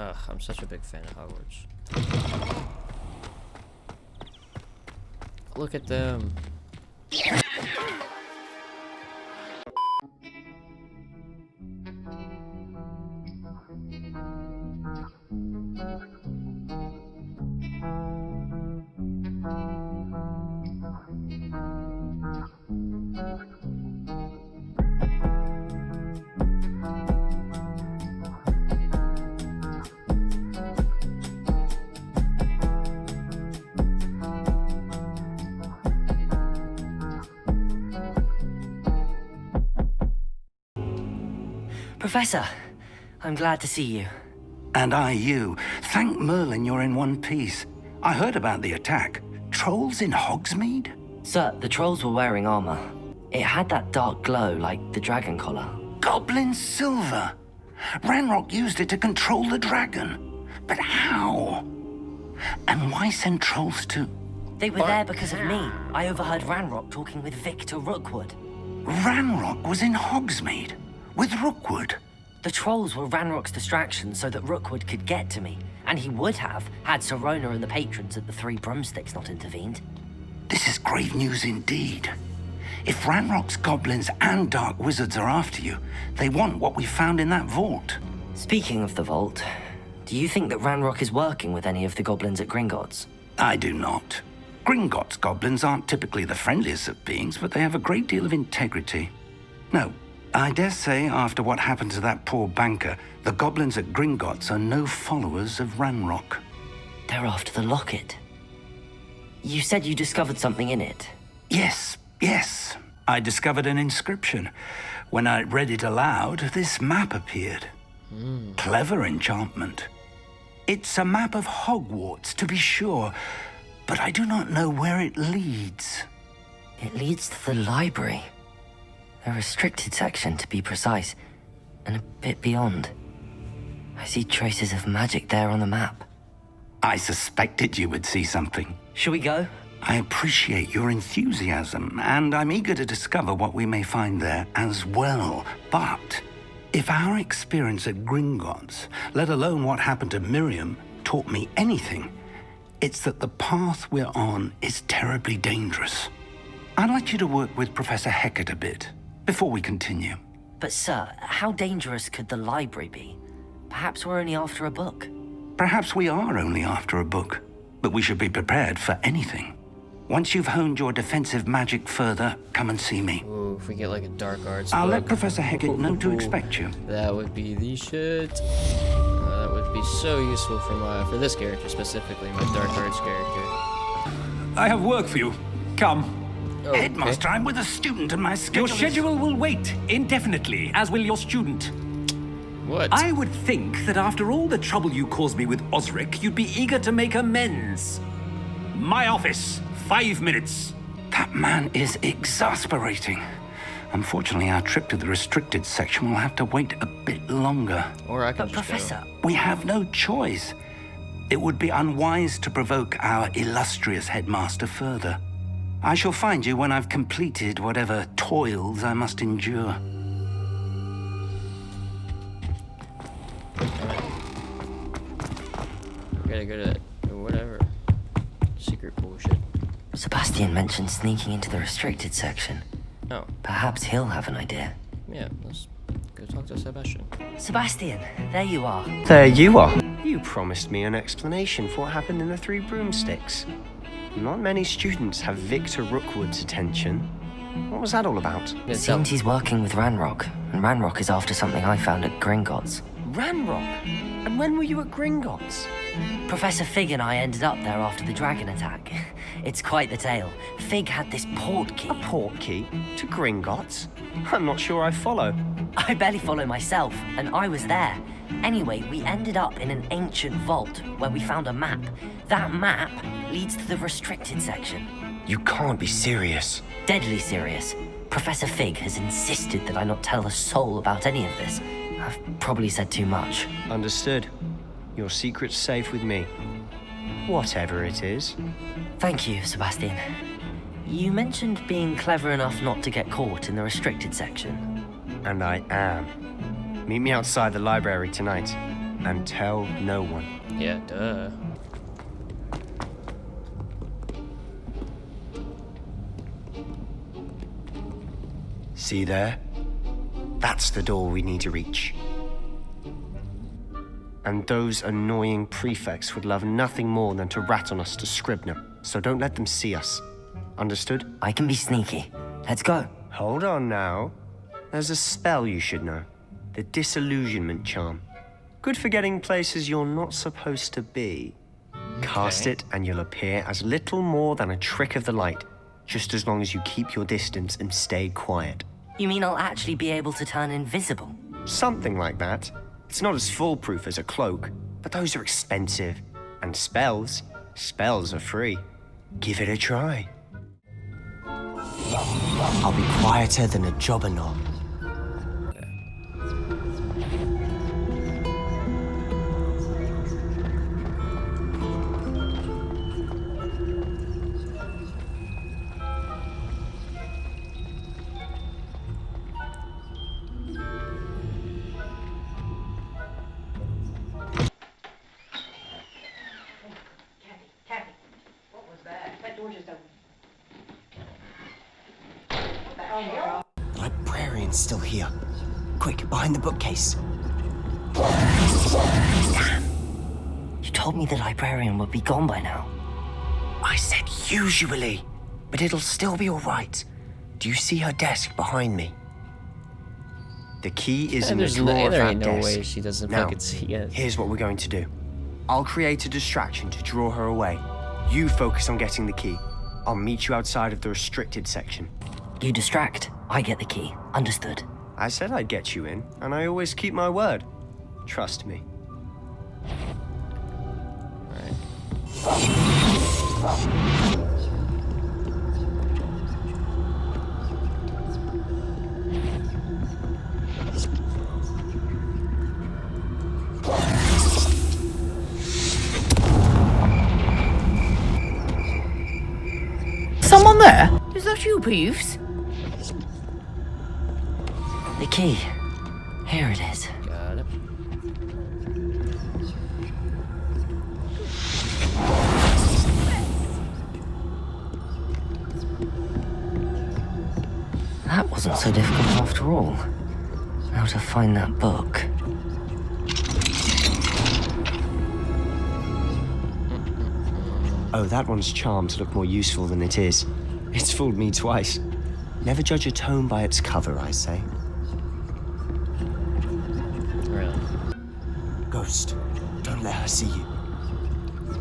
Ugh, I'm such a big fan of Hogwarts. Look at them. Professor, I'm glad to see you. And I you. Thank Merlin you're in one piece. I heard about the attack. Trolls in Hogsmeade? Sir, the trolls were wearing armor. It had that dark glow like the dragon collar. Goblin silver. Ranrock used it to control the dragon. But how? And why send trolls to... They were there because of me. I overheard Ranrock talking with Victor Rookwood. Ranrock was in Hogsmeade? With Rookwood? The trolls were Ranrock's distraction so that Rookwood could get to me. And he would have, had Sirona and the patrons at the Three Broomsticks not intervened. This is grave news indeed. If Ranrock's goblins and dark wizards are after you, they want what we found in that vault. Speaking of the vault, do you think that Ranrock is working with any of the goblins at Gringotts? I do not. Gringotts goblins aren't typically the friendliest of beings, but they have a great deal of integrity. No, I dare say after what happened to that poor banker, the goblins at Gringotts are no followers of Ranrock. They're after the locket. You said you discovered something in it. Yes. I discovered an inscription. When I read it aloud, this map appeared. Clever enchantment. It's a map of Hogwarts, to be sure, but I do not know where it leads. It leads to the library. A restricted section, to be precise, and a bit beyond. I see traces of magic there on the map. I suspected you would see something. Shall we go? I appreciate your enthusiasm, and I'm eager to discover what we may find there as well. But if our experience at Gringotts, let alone what happened to Miriam, taught me anything, it's that the path we're on is terribly dangerous. I'd like you to work with Professor Hecat a bit before we continue. But sir, how dangerous could the library be? Perhaps we're only after a book. Perhaps we are only after a book, but we should be prepared for anything. Once you've honed your defensive magic further, come and see me. Ooh, if we get like a dark arts I'll book. let Professor Hecat know to expect you. That would be the shit. That would be so useful for this character specifically, my dark arts character. I have work for you. Come. Oh, Headmaster, I'm with a student and my schedule Your schedule will wait indefinitely, as will your student. What? I would think that after all the trouble you caused me with Osric, you'd be eager to make amends. My office, 5 minutes. That man is exasperating. Unfortunately, our trip to the restricted section will have to wait a bit longer. Or I can But just Professor, We have no choice. It would be unwise to provoke our illustrious headmaster further. I shall find you when I've completed whatever toils I must endure. Gotta go to that, whatever. Secret bullshit. Sebastian mentioned sneaking into the restricted section. Oh, Perhaps he'll have an idea. yeah, let's go talk to Sebastian. Sebastian, there you are. There you are. You promised me an explanation for what happened in the Three Broomsticks. Not many students have Victor Rookwood's attention. What was that all about? It seems he's working with Ranrock, and Ranrock is after something I found at Gringotts. Ranrock? And when were you at Gringotts? Professor Fig and I ended up there after the dragon attack. It's quite the tale. Fig had this port key. A port key? To Gringotts? I'm not sure I follow. I barely follow myself, and I was there. Anyway, we ended up in an ancient vault where we found a map. That map leads to the restricted section. You can't be serious. Deadly serious. Professor Fig has insisted that I not tell a soul about any of this. I've probably said too much. Understood. Your secret's safe with me. Whatever it is. Thank you, Sebastian. You mentioned being clever enough not to get caught in the restricted section. And I am. Meet me outside the library tonight. and tell no one. Yeah, duh. See there? That's the door we need to reach. And those annoying prefects would love nothing more than to rat on us to Scribner, so don't let them see us. Understood? I can be sneaky. Let's go. Hold on now. There's a spell you should know. The Disillusionment Charm. Good for getting places you're not supposed to be. Cast it and you'll appear as little more than a trick of the light, just as long as you keep your distance and stay quiet. You mean I'll actually be able to turn invisible? Something like that. It's not as foolproof as a cloak, but those are expensive. And spells are free. Give it a try. I'll be quieter than a jobberknoll. The librarian's still here. Quick, behind the bookcase. Damn! You told me the librarian would be gone by now. I said usually, but it'll still be all right. Do you see her desk behind me? The key is in the drawer of there that ain't no desk. way she doesn't Now, fucking see it. here's what we're going to do. I'll create a distraction to draw her away. You focus on getting the key. I'll meet you outside of the restricted section. You distract, I get the key. Understood. I said I'd get you in, and I always keep my word. Trust me. Someone there? Is that you, Peeves? The key. Here it is. Got it. That wasn't so difficult after all. Now to find that book. Oh, that one's charmed to look more useful than it is. It's fooled me twice. Never judge a tome by its cover, I say. Really? Ghost, don't let her see you.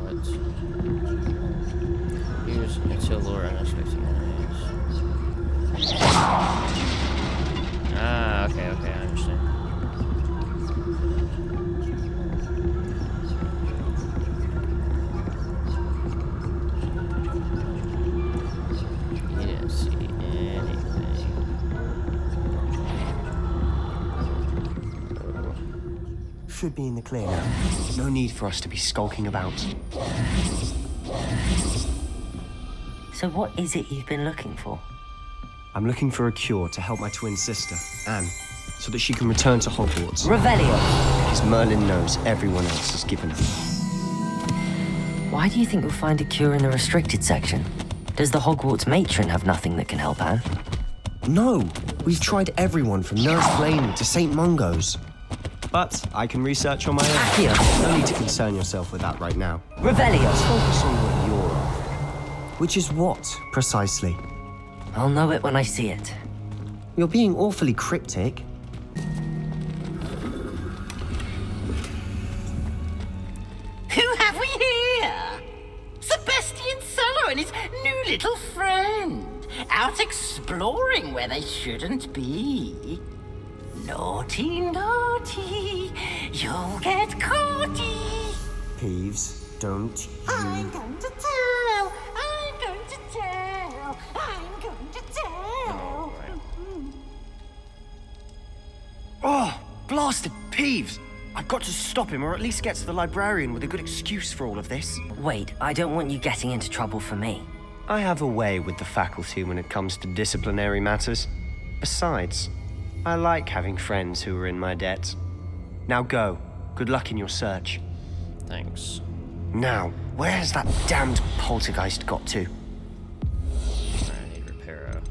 What? Use until lure unexpected enemies. Ah, okay, I understand. You didn't see anything. Should be in the clear now. No need for us to be skulking about. So what is it you've been looking for? I'm looking for a cure to help my twin sister, Anne, so that she can return to Hogwarts. Revelio! Because Merlin knows everyone else is given her. Why do you think you'll find a cure in the restricted section? Does the Hogwarts matron have nothing that can help Anne? No! We've tried everyone from Nurse Blaney to St. Mungo's. But I can research on my own. Accio! No need to concern yourself with that right now. Revelio! Let's focus on what you're after. Which is what, precisely? I'll know it when I see it. You're being awfully cryptic. Who have we here? Sebastian Solo and his new little friend. Out exploring where they shouldn't be. Naughty, naughty. You'll get caughty. Peeves, don't you... I'm going to tell. I'm going to tell. I'm going to tell. Oh, blasted Peeves! I've got to stop him, or at least get to the librarian with a good excuse for all of this. Wait, I don't want you getting into trouble for me. I have a way with the faculty when it comes to disciplinary matters. Besides, I like having friends who are in my debt. Now go. Good luck in your search. Thanks. Now, where's that damned poltergeist got to? I need Reparo.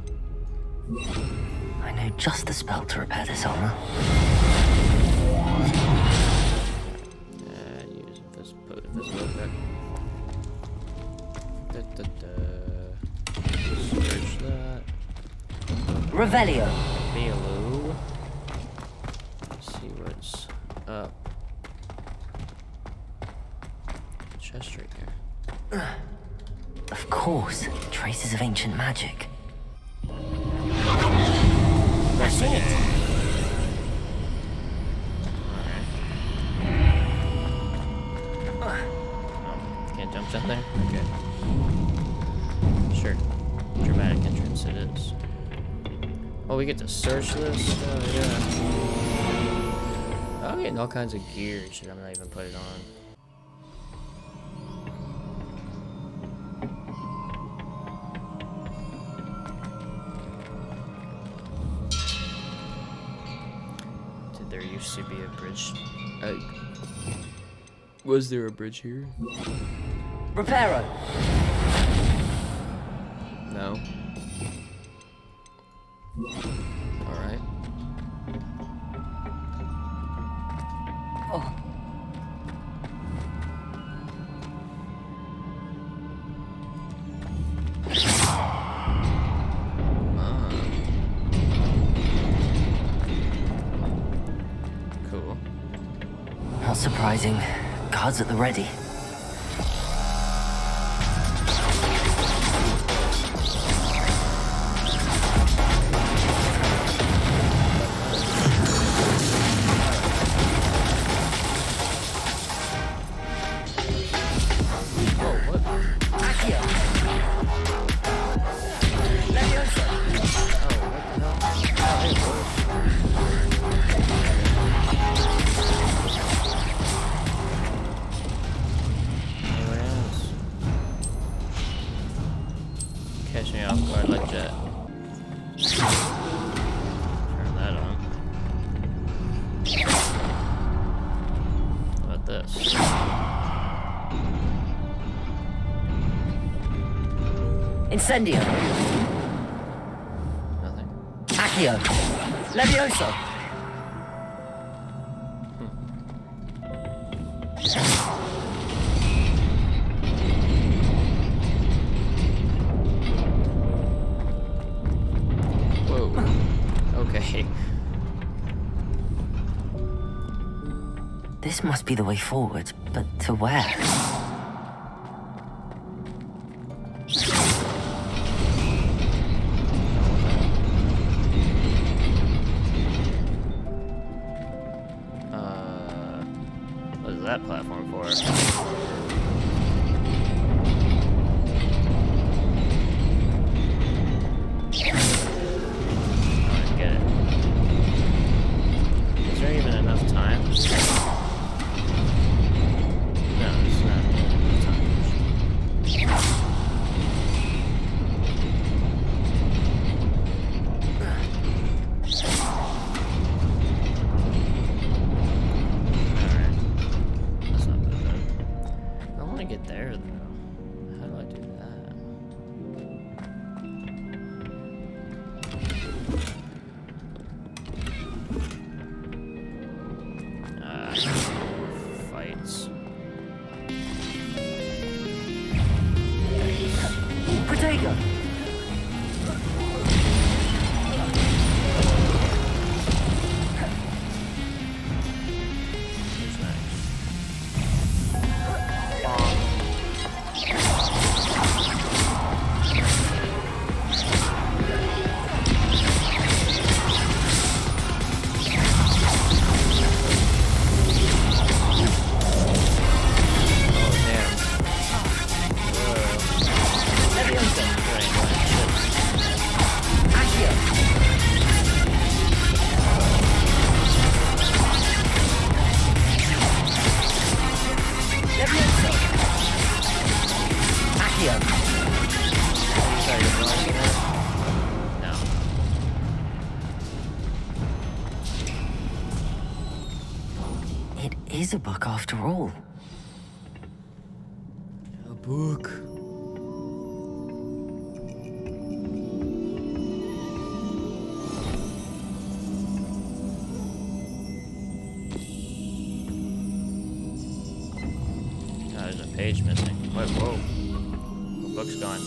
I know just the spell to repair this armor. Use invisible effect. Search that. Revelio. Velo. Let's see what's up. Chest right there. Of course, traces of ancient magic. That's it. Can't jump down there? Okay. Sure. Dramatic entrance it is. Oh, we get to search this? Oh, yeah. I'm getting all kinds of gear and shit I'm not even putting on. There used to be a bridge. Was there a bridge here? Reparo. No. Alright. Oh. Cool. Not surprising. Guards at the ready. Catch me off guard like that. Turn that on. How about this? Incendio. Nothing. Accio. Levioso. Okay. This must be the way forward, but to where? What is that platform for? Fights. Protego. Who's next? is a book after all. A book. God, there's a page missing. Wait, whoa. The book's gone.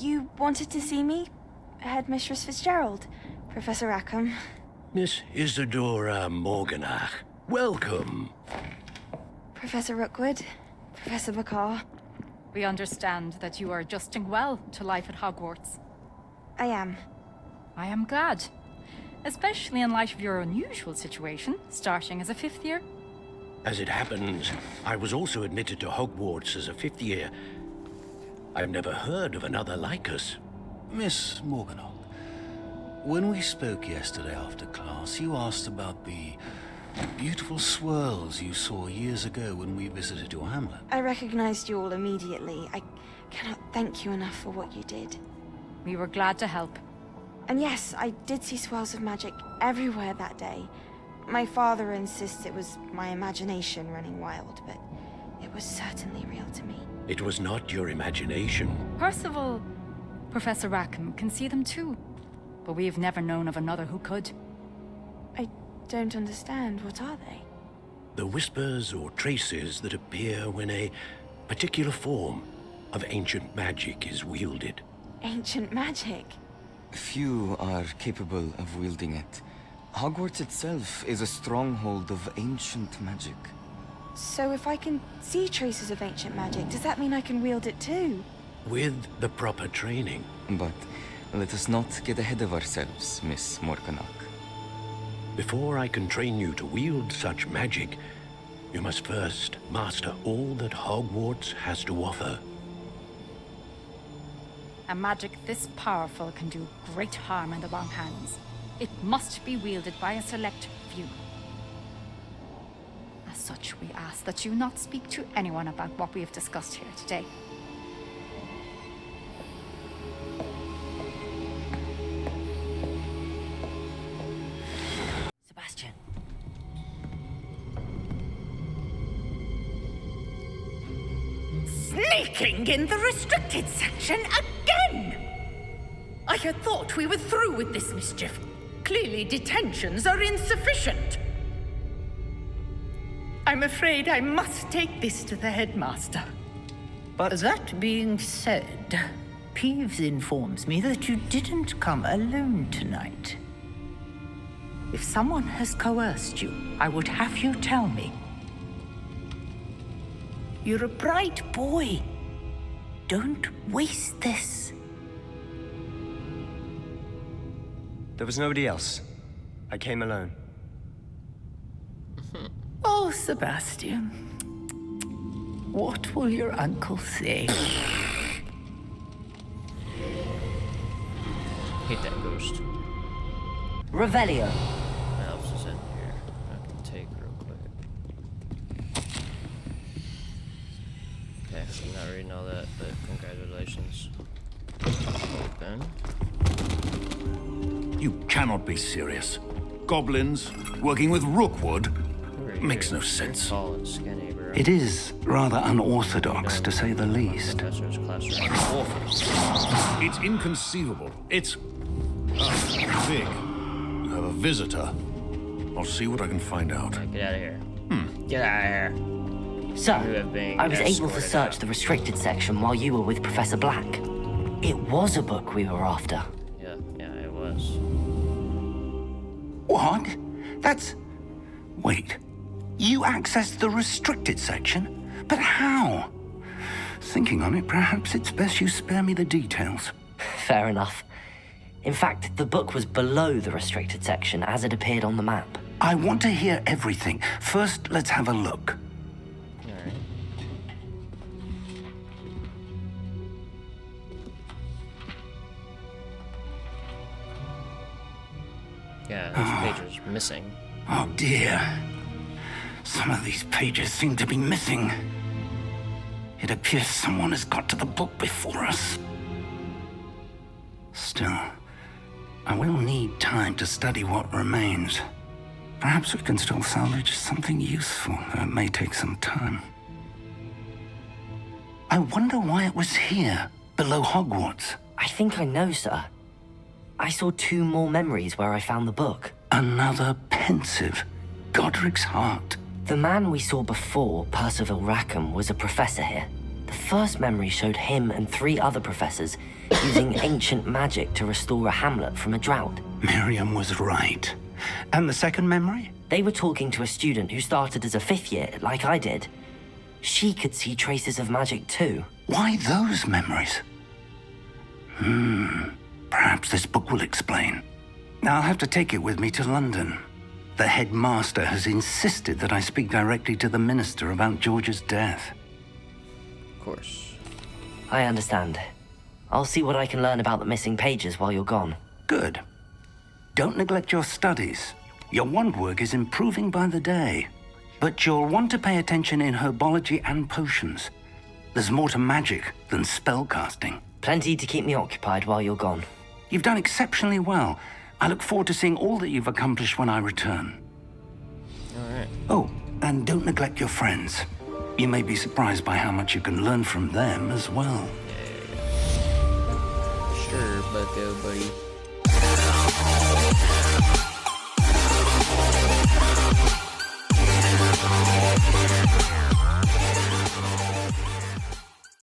You wanted to see me? Headmistress Fitzgerald, Professor Rackham. Miss Isadora Morganach, welcome. Professor Rookwood, Professor Bakar. We understand that you are adjusting well to life at Hogwarts. I am. I am glad. Especially in light of your unusual situation, starting as a 5th year. As it happens, I was also admitted to Hogwarts as a 5th year. I've never heard of another like us. Miss Morganach, when we spoke yesterday after class, you asked about the beautiful swirls you saw years ago when we visited your hamlet. I recognized you all immediately. I cannot thank you enough for what you did. We were glad to help. And yes, I did see swirls of magic everywhere that day. My father insists it was my imagination running wild, but it was certainly real to me. It was not your imagination. Percival, Professor Rackham can see them too. But we have never known of another who could. I don't understand. What are they? The whispers or traces that appear when a particular form of ancient magic is wielded. Ancient magic? Few are capable of wielding it. Hogwarts itself is a stronghold of ancient magic. So if I can see traces of ancient magic, does that mean I can wield it too? With the proper training. But let us not get ahead of ourselves, Miss Morganach. Before I can train you to wield such magic, you must first master all that Hogwarts has to offer. A magic this powerful can do great harm in the wrong hands. It must be wielded by a select few. As such, we ask that you not speak to anyone about what we have discussed here today. Sebastian. Sneaking in the restricted section again! I had thought we were through with this mischief. Clearly detentions are insufficient. I'm afraid I must take this to the headmaster. But that being said, Peeves informs me that you didn't come alone tonight. If someone has coerced you, I would have you tell me. You're a bright boy. Don't waste this. There was nobody else. I came alone. Oh, Sebastian. What will your uncle say? Hate that ghost. Revelio. What else is in here? I can take real quick. Okay, I'm not reading all that, but congratulations. Open. You cannot be serious. Goblins working with Rookwood makes no sense. Tall and skinny, bro. It is rather unorthodox, to say the least. Professor's classroom. It's inconceivable. It's big. You have a visitor. I'll see what I can find out. Get out of here. Get out of here. Sir, I was able to search the restricted section while you were with Professor Black. It was a book we were after. Yeah, it was. What? That's... Wait. You accessed the restricted section? But how? Thinking on it, perhaps it's best you spare me the details. Fair enough. In fact, the book was below the restricted section as it appeared on the map. I want to hear everything. First, let's have a look. Alright. Yeah, this page is missing. Oh dear. Some of these pages seem to be missing. It appears someone has got to the book before us. Still, I will need time to study what remains. Perhaps we can still salvage something useful, though it may take some time. I wonder why it was here, below Hogwarts. I think I know, sir. I saw 2 more memories where I found the book. Another pensive, Godric's heart. The man we saw before, Percival Rackham, was a professor here. The first memory showed him and 3 other professors using ancient magic to restore a hamlet from a drought. Miriam was right. And the second memory? They were talking to a student who started as a 5th year, like I did. She could see traces of magic too. Why those memories? Perhaps this book will explain. I'll have to take it with me to London. The headmaster has insisted that I speak directly to the minister about George's death. Of course. I understand. I'll see what I can learn about the missing pages while you're gone. Good. Don't neglect your studies. Your wand work is improving by the day. But you'll want to pay attention in herbology and potions. There's more to magic than spellcasting. Plenty to keep me occupied while you're gone. You've done exceptionally well. I look forward to seeing all that you've accomplished when I return. All right. Oh, and don't neglect your friends. You may be surprised by how much you can learn from them as well. Sure, bucko buddy.